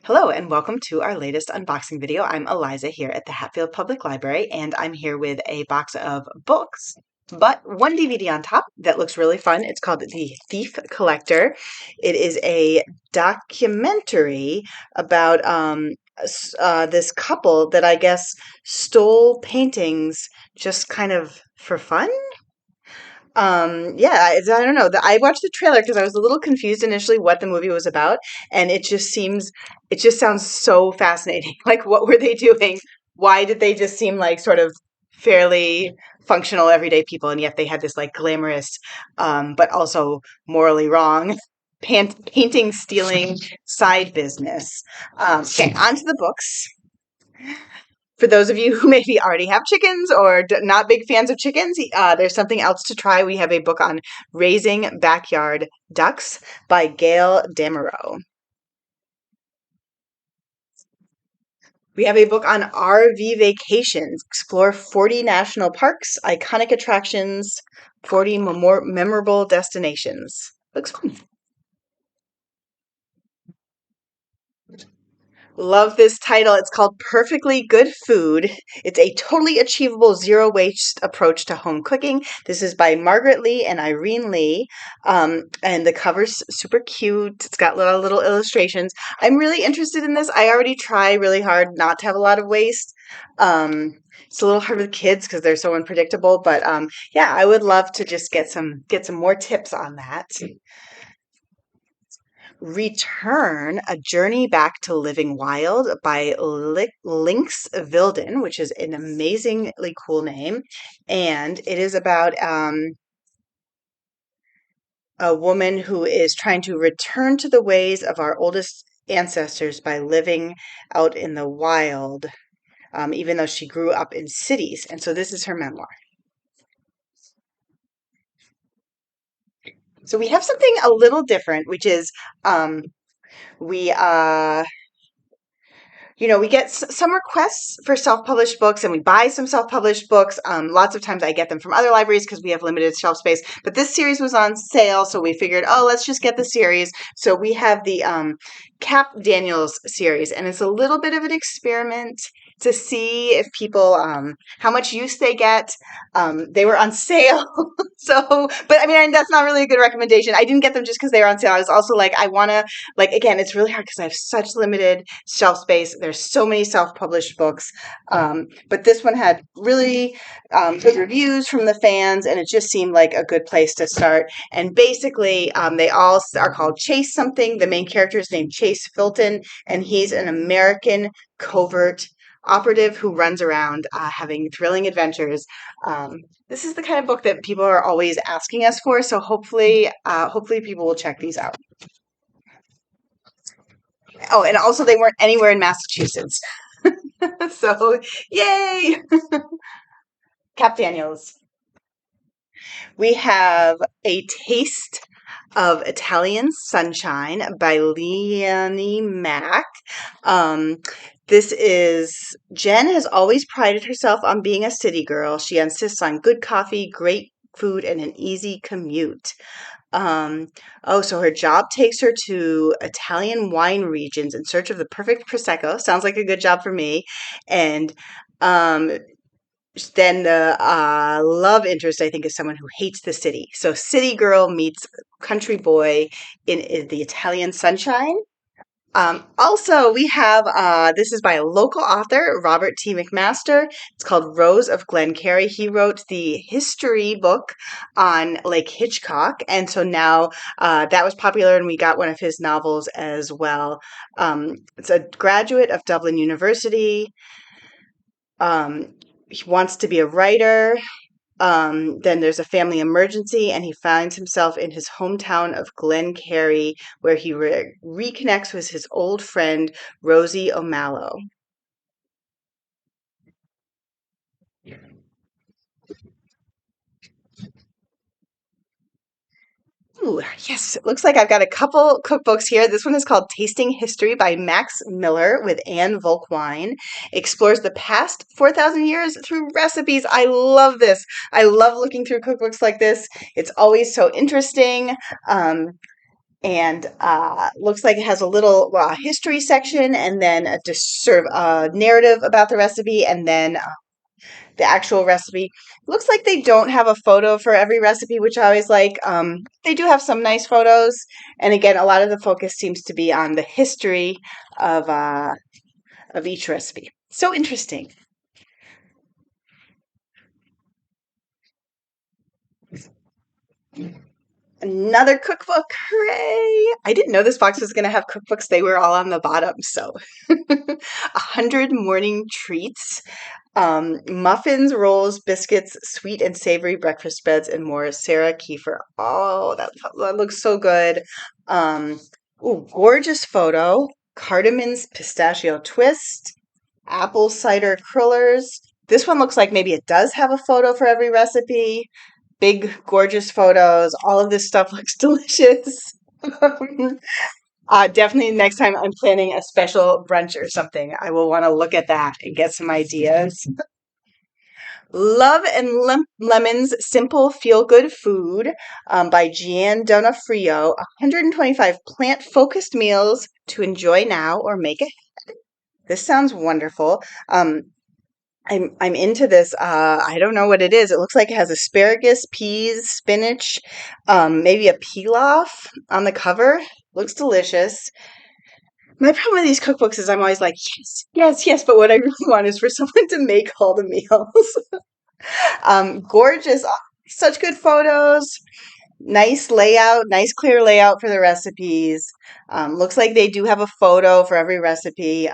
Hello and welcome to our latest unboxing video. I'm Eliza here at the Hatfield Public Library and I'm here with a box of books, but one DVD on top that looks really fun. It's called The Thief Collector. It is a documentary about this couple that I guess stole paintings just kind of for fun. I don't know. I watched the trailer because I was a little confused initially what the movie was about, and it just sounds so fascinating. Like, what were they doing? Why did they just seem like sort of fairly functional everyday people, and yet they had this like glamorous, but also morally wrong painting stealing side business. Okay, on to the books. For those of you who maybe already have chickens or not big fans of chickens, there's something else to try. We have a book on raising backyard ducks by Gail Damerow. We have a book on RV vacations. Explore 40 national parks, iconic attractions, 40 memorable destinations. Looks fun. Love this title. It's called Perfectly Good Food. It's a totally achievable zero waste approach to home cooking. This is by Margaret Lee and Irene Lee. And the cover's super cute. It's got little illustrations. I'm really interested in this. I already try really hard not to have a lot of waste. It's a little hard with kids because they're so unpredictable, but yeah, I would love to just get some more tips on that. Return, A Journey Back to Living Wild by Lynx Vilden, which is an amazingly cool name. And it is about a woman who is trying to return to the ways of our oldest ancestors by living out in the wild, even though she grew up in cities. And so this is her memoir. So we have something a little different, which is we we get some requests for self-published books and we buy some self-published books. Lots of times I get them from other libraries because we have limited shelf space. But this series was on sale, so we figured, oh, let's just get the series. So we have the Cap Daniels series, and it's a little bit of an experiment to see if people, how much use they get. They were on sale. So, but I mean, that's not really a good recommendation. I didn't get them just because they were on sale. I was also like, I want to, like, again, it's really hard because I have such limited shelf space. There's so many self-published books. But this one had really good reviews from the fans, and it just seemed like a good place to start. And basically, they all are called Chase something. The main character is named Chase Fulton, and he's an American covert operative who runs around having thrilling adventures. This is the kind of book that people are always asking us for, so hopefully people will check these out. Oh, and also they weren't anywhere in Massachusetts. So, yay! Cap Daniels. We have A Taste of Italian Sunshine by Leonie Mack. Jen has always prided herself on being a city girl. She insists on good coffee, great food, and an easy commute. So her job takes her to Italian wine regions in search of the perfect Prosecco. Sounds like a good job for me. And then the love interest, I think, is someone who hates the city. So city girl meets country boy in the Italian sunshine. Also, we have this is by a local author, Robert T. McMaster. It's called Rose of Glenkerry. He wrote the history book on Lake Hitchcock, and so now that was popular, and we got one of his novels as well. It's a graduate of Dublin University. He wants to be a writer. Then there's a family emergency, and he finds himself in his hometown of Glenkerry, where he reconnects with his old friend, Rosie O'Mallow. Ooh, yes, it looks like I've got a couple cookbooks here. This one is called Tasting History by Max Miller with Anne Volkwine. Explores the past 4,000 years through recipes. I love this. I love looking through cookbooks like this. It's always so interesting. and looks like it has a little history section, and then a just sort of a narrative about the recipe, and then the actual recipe. Looks like they don't have a photo for every recipe, which I always like. They do have some nice photos, and again, a lot of the focus seems to be on the history of each recipe. So interesting. Another cookbook. Hooray! I didn't know this box was going to have cookbooks. They were all on the bottom. So, 100 morning treats. Muffins, rolls, biscuits, sweet and savory breakfast spreads, and more. Sarah Kieffer. Oh, that looks so good. Um, Gorgeous photo. Cardamon's pistachio twist. Apple cider crullers. This one looks like maybe it does have a photo for every recipe. Big, gorgeous photos. All of this stuff looks delicious. Definitely next time I'm planning a special brunch or something, I will want to look at that and get some ideas. Love and Lemon's Simple Feel Good Food by Jeanine Donofrio. 125 plant-focused meals to enjoy now or make it. This sounds wonderful. I'm into this. I don't know what it is. It looks like it has asparagus, peas, spinach, maybe a pilaf on the cover. Looks delicious. My problem with these cookbooks is I'm always like, yes, yes, yes, but what I really want is for someone to make all the meals. Gorgeous, such good photos, nice layout, nice clear layout for the recipes. Looks like they do have a photo for every recipe.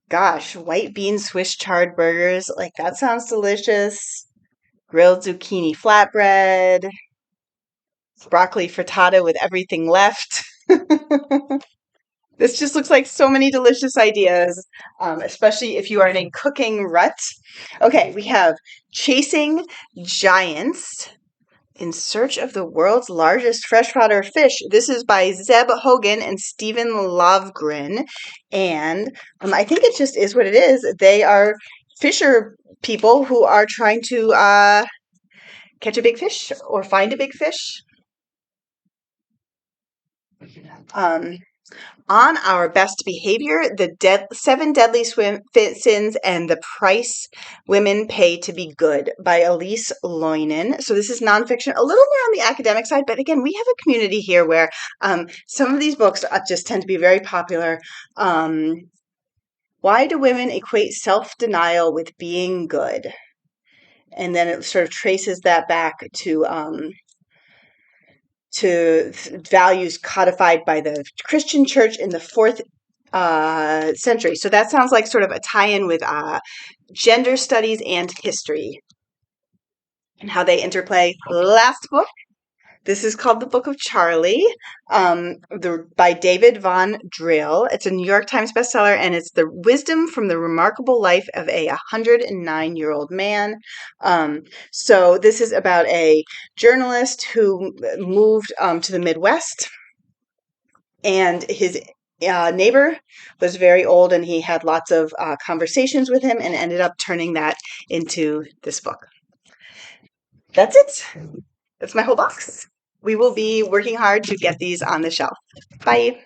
Gosh, white bean Swiss chard burgers, like that sounds delicious. Grilled zucchini flatbread, broccoli frittata with everything left. This just looks like so many delicious ideas, especially if you are in a cooking rut. Okay, we have Chasing Giants in Search of the World's Largest Freshwater Fish. This is by Zeb Hogan and Stephen Lovgren. And I think it just is what it is. They are fisher people who are trying to catch a big fish or find a big fish. Um, on Our Best Behavior, the 7 Deadly Sins and the Price Women Pay to Be Good by Elise Loehnen. So this is nonfiction, a little more on the academic side, but again, we have a community here where some of these books just tend to be very popular. Why do women equate self-denial with being good? And then it sort of traces that back to values codified by the Christian church in the 4th century. So that sounds like sort of a tie-in with gender studies and history and how they interplay. Last book. This is called The Book of Charlie by David von Drehle. It's a New York Times bestseller, and it's the wisdom from the remarkable life of a 109-year-old man. So this is about a journalist who moved to the Midwest, and his neighbor was very old, and he had lots of conversations with him and ended up turning that into this book. That's it. That's my whole box. We will be working hard to get these on the shelf. Bye.